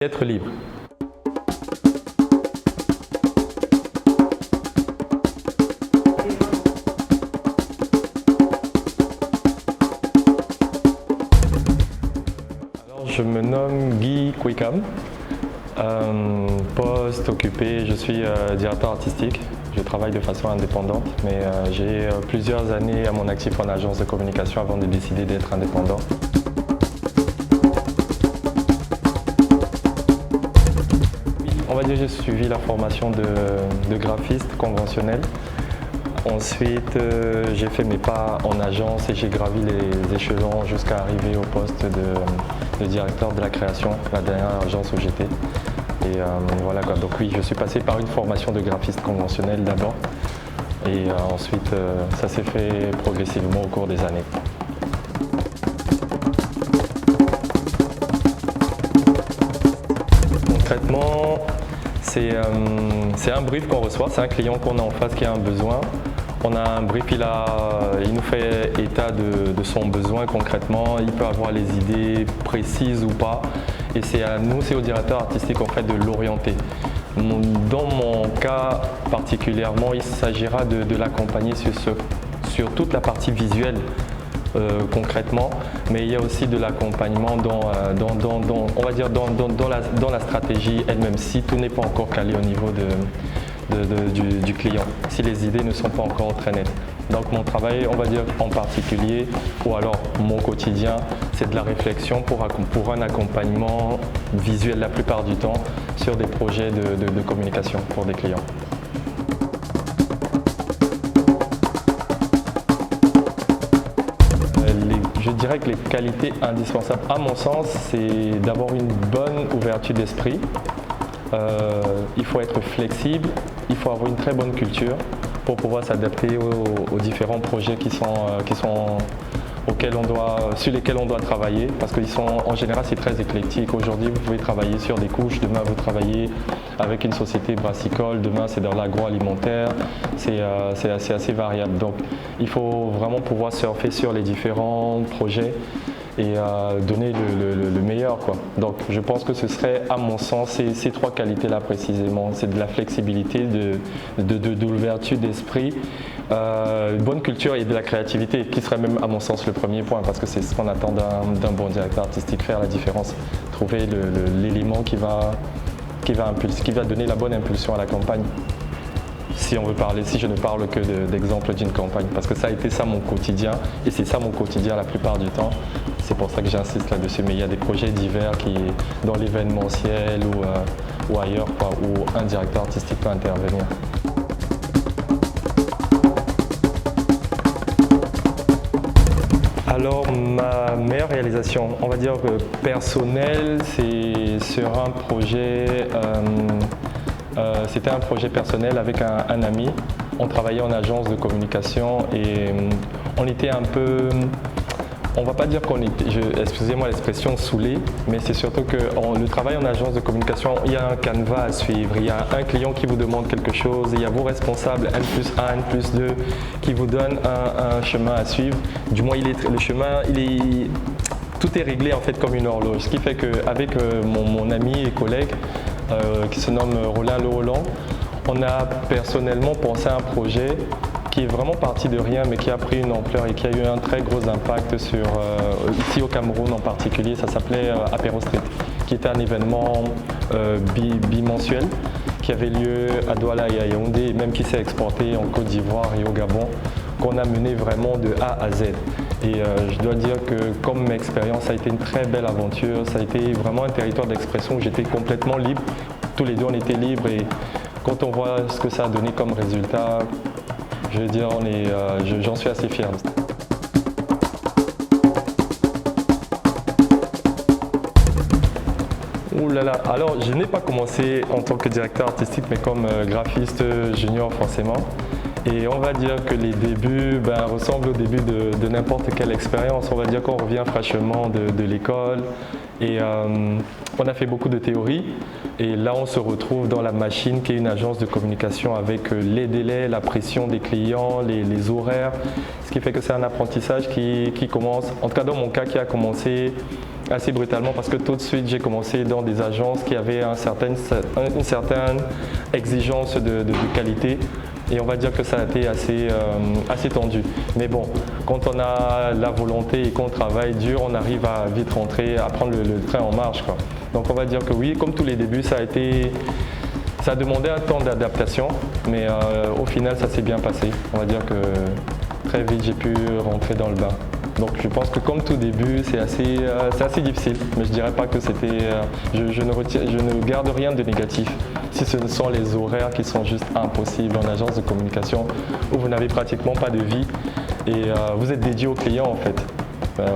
Être libre. Alors, je me nomme Guy Kwekam. Poste occupé, je suis directeur artistique. Je travaille de façon indépendante, mais j'ai plusieurs années à mon actif en agence de communication avant de décider d'être indépendant. On va dire que j'ai suivi la formation de graphiste conventionnel. Ensuite, j'ai fait mes pas en agence et j'ai gravi les échelons jusqu'à arriver au poste de directeur de la création, la dernière agence où j'étais. Et voilà quoi. Donc oui, je suis passé par une formation de graphiste conventionnel d'abord. Et ensuite, ça s'est fait progressivement au cours des années. Concrètement, c'est un brief qu'on reçoit, c'est un client qu'on a en face qui a un besoin. On a un brief, il nous fait état de son besoin concrètement, il peut avoir les idées précises ou pas. Et c'est à nous, c'est au directeur artistique en fait de l'orienter. Dans mon cas particulièrement, il s'agira de l'accompagner sur toute la partie visuelle. Concrètement, mais il y a aussi de l'accompagnement on va dire dans la stratégie elle-même, si tout n'est pas encore calé au niveau du client, si les idées ne sont pas encore très nettes. Donc mon travail, on va dire en particulier, ou alors mon quotidien, c'est de la réflexion pour un accompagnement visuel la plupart du temps sur des projets de communication pour des clients. Je dirais que les qualités indispensables, à mon sens, c'est d'avoir une bonne ouverture d'esprit. Il faut être flexible, il faut avoir une très bonne culture pour pouvoir s'adapter aux différents projets sur lesquels on doit travailler, parce qu'ils sont en général c'est très éclectique. Aujourd'hui vous pouvez travailler sur des couches, demain vous travaillez avec une société brassicole, demain c'est dans l'agroalimentaire, c'est assez variable. Donc il faut vraiment pouvoir surfer sur les différents projets et donner le meilleur, quoi. Donc je pense que ce serait à mon sens ces trois qualités-là précisément. C'est de la flexibilité, de l'ouverture d'esprit, une bonne culture et de la créativité, qui serait même à mon sens le premier point, parce que c'est ce qu'on attend d'un bon directeur artistique, faire la différence, trouver l'élément qui va donner la bonne impulsion à la campagne. Si je ne parle que d'exemple d'une campagne, parce que ça a été ça mon quotidien, et c'est ça mon quotidien la plupart du temps. C'est pour ça que j'insiste là-dessus, mais il y a des projets divers dans l'événementiel ou ailleurs, quoi, où un directeur artistique peut intervenir. Alors ma meilleure réalisation, on va dire personnelle, c'est sur un projet. C'était un projet personnel avec un ami. On travaillait en agence de communication et on était un peu, on va pas dire qu'on était, excusez-moi l'expression, saoulé, mais c'est surtout que le travail en agence de communication, il y a un canevas à suivre, il y a un client qui vous demande quelque chose, il y a vos responsables N+1, N+2 qui vous donnent un chemin à suivre. Du moins tout est réglé en fait comme une horloge, ce qui fait qu'avec mon ami et collègue qui se nomme Roland Le Holland, on a personnellement pensé à un projet qui est vraiment parti de rien mais qui a pris une ampleur et qui a eu un très gros impact ici au Cameroun en particulier. Ça s'appelait Apéro Street, qui était un événement bimensuel qui avait lieu à Douala et à Yaoundé, et même qui s'est exporté en Côte d'Ivoire et au Gabon, qu'on a mené vraiment de A à Z. Et je dois dire que comme expérience, ça a été une très belle aventure, ça a été vraiment un territoire d'expression où j'étais complètement libre, tous les deux on était libres, et quand on voit ce que ça a donné comme résultat, je veux dire, j'en suis assez fier. Ouh là là, alors je n'ai pas commencé en tant que directeur artistique mais comme graphiste junior forcément. Et on va dire que les débuts ressemblent au début de n'importe quelle expérience. On va dire qu'on revient fraîchement de l'école et on a fait beaucoup de théorie. Et là, on se retrouve dans la machine qui est une agence de communication avec les délais, la pression des clients, les horaires. Ce qui fait que c'est un apprentissage qui commence, en tout cas dans mon cas, qui a commencé assez brutalement parce que tout de suite j'ai commencé dans des agences qui avaient une certaine exigence de qualité. Et on va dire que ça a été assez tendu. Mais bon, quand on a la volonté et qu'on travaille dur, on arrive à vite rentrer, à prendre le train en marche, quoi. Donc on va dire que oui, comme tous les débuts, ça a demandé un temps d'adaptation, mais au final ça s'est bien passé. On va dire que très vite j'ai pu rentrer dans le bain. Donc je pense que comme tout début, c'est assez difficile, mais je ne dirais pas que c'était... je ne garde rien de négatif. Si ce sont les horaires qui sont juste impossibles en agence de communication, où vous n'avez pratiquement pas de vie et vous êtes dédié aux clients en fait.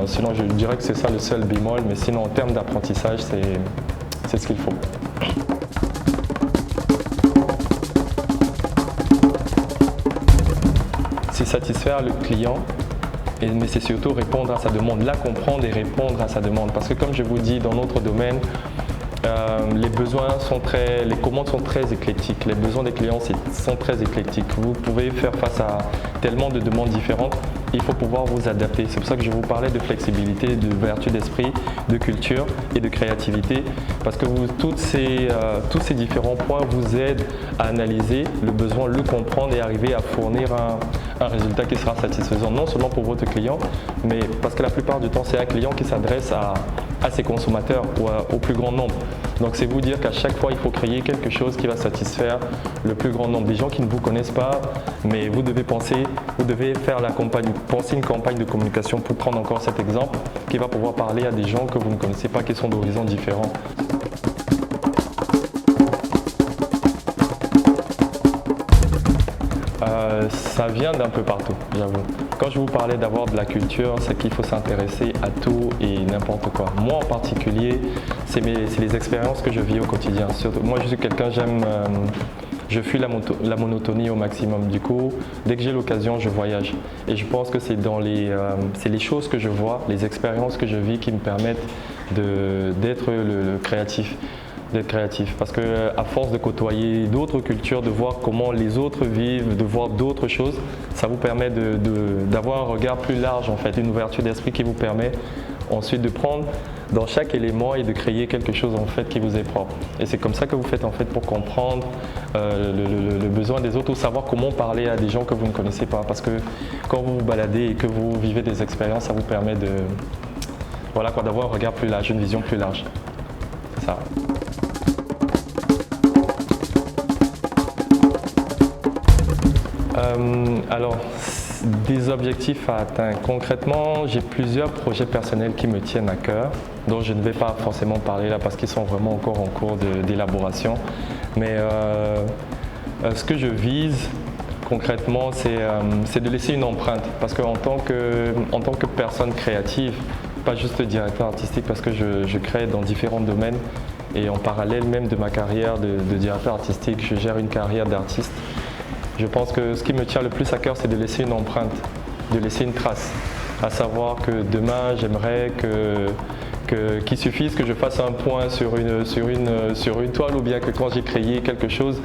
Sinon je dirais que c'est ça le seul bémol, mais sinon en termes d'apprentissage, c'est ce qu'il faut. C'est satisfaire le client, mais c'est surtout répondre à sa demande, la comprendre et répondre à sa demande. Parce que comme je vous dis, dans notre domaine, les commandes sont très éclectiques. Les besoins des clients sont très éclectiques. Vous pouvez faire face à tellement de demandes différentes. Il faut pouvoir vous adapter. C'est pour ça que je vous parlais de flexibilité, de vertu d'esprit, de culture et de créativité. Parce que tous ces différents points vous aident à analyser le besoin, le comprendre et arriver à fournir un résultat qui sera satisfaisant, non seulement pour votre client, mais parce que la plupart du temps, c'est un client qui s'adresse à ses consommateurs ou au plus grand nombre. Donc c'est vous dire qu'à chaque fois, il faut créer quelque chose qui va satisfaire le plus grand nombre. Des gens qui ne vous connaissent pas, mais vous devez penser une campagne de communication pour prendre encore cet exemple, qui va pouvoir parler à des gens que vous ne connaissez pas, qui sont d'horizons différents. Ça vient d'un peu partout, j'avoue. Quand je vous parlais d'avoir de la culture, c'est qu'il faut s'intéresser à tout et n'importe quoi. Moi en particulier, c'est les expériences que je vis au quotidien. Surtout, moi je suis quelqu'un, je fuis la monotonie au maximum. Du coup, dès que j'ai l'occasion, je voyage. Et je pense que c'est les choses que je vois, les expériences que je vis qui me permettent d'être créatif. D'être créatif, parce qu'à force de côtoyer d'autres cultures, de voir comment les autres vivent, de voir d'autres choses, ça vous permet d'avoir un regard plus large en fait, une ouverture d'esprit qui vous permet ensuite de prendre dans chaque élément et de créer quelque chose en fait qui vous est propre. Et c'est comme ça que vous faites en fait pour comprendre le besoin des autres ou savoir comment parler à des gens que vous ne connaissez pas, parce que quand vous vous baladez et que vous vivez des expériences, ça vous permet d'avoir un regard plus large, une vision plus large. C'est ça. Alors, des objectifs à atteindre. Concrètement, j'ai plusieurs projets personnels qui me tiennent à cœur, dont je ne vais pas forcément parler là parce qu'ils sont vraiment encore en cours d'élaboration. Mais ce que je vise concrètement, c'est de laisser une empreinte. Parce qu'en tant que personne créative, pas juste directeur artistique, parce que je crée dans différents domaines, et en parallèle même de ma carrière de directeur artistique, je gère une carrière d'artiste. Je pense que ce qui me tient le plus à cœur, c'est de laisser une empreinte, de laisser une trace. À savoir que demain, j'aimerais qu'il suffise que je fasse un point sur une toile, ou bien que quand j'ai créé quelque chose,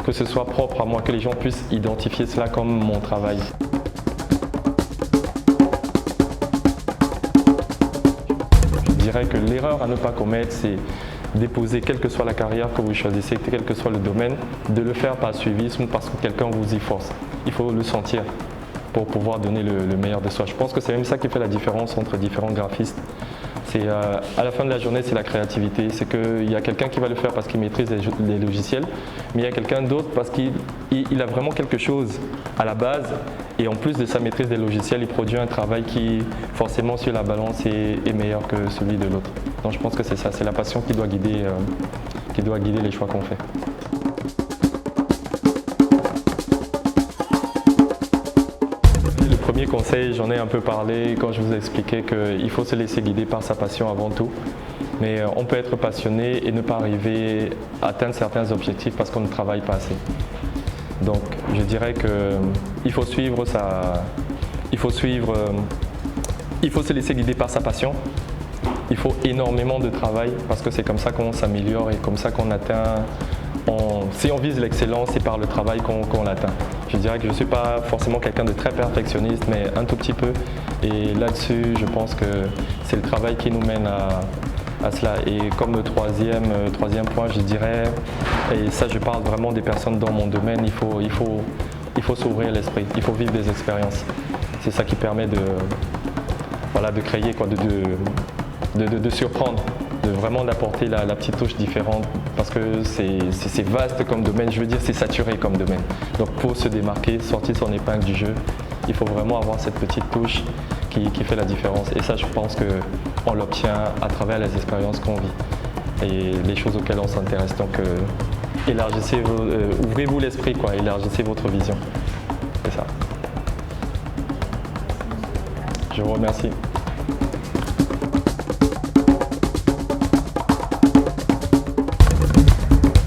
que ce soit propre à moi, que les gens puissent identifier cela comme mon travail. Je dirais que l'erreur à ne pas commettre, c'est déposer, quelle que soit la carrière que vous choisissez, quel que soit le domaine, de le faire par suivisme parce que quelqu'un vous y force. Il faut le sentir pour pouvoir donner le meilleur de soi. Je pense que c'est même ça qui fait la différence entre différents graphistes. À la fin de la journée, c'est la créativité. C'est qu'il y a quelqu'un qui va le faire parce qu'il maîtrise les logiciels, mais il y a quelqu'un d'autre parce qu'il a vraiment quelque chose à la base. Et en plus de sa maîtrise des logiciels, il produit un travail qui, forcément, sur la balance, est meilleur que celui de l'autre. Donc je pense que c'est ça, c'est la passion qui doit guider les choix qu'on fait. Le premier conseil, j'en ai un peu parlé quand je vous ai expliqué qu'il faut se laisser guider par sa passion avant tout. Mais on peut être passionné et ne pas arriver à atteindre certains objectifs parce qu'on ne travaille pas assez. Donc je dirais qu'il faut se laisser guider par sa passion. Il faut énormément de travail parce que c'est comme ça qu'on s'améliore et comme ça qu'on atteint si on vise l'excellence, c'est par le travail qu'on l'atteint. Je dirais que je ne suis pas forcément quelqu'un de très perfectionniste, mais un tout petit peu. Et là-dessus, je pense que c'est le travail qui nous mène à cela. Et comme le troisième point, je dirais, et ça je parle vraiment des personnes dans mon domaine, il faut s'ouvrir l'esprit, il faut vivre des expériences. C'est ça qui permet de créer, de surprendre, vraiment d'apporter la petite touche différente, parce que c'est vaste comme domaine, je veux dire c'est saturé comme domaine. Donc pour se démarquer, sortir son épingle du jeu, il faut vraiment avoir cette petite touche qui fait la différence. Et ça, je pense qu'on l'obtient à travers les expériences qu'on vit et les choses auxquelles on s'intéresse. Donc ouvrez-vous l'esprit, élargissez votre vision. C'est ça. Je vous remercie.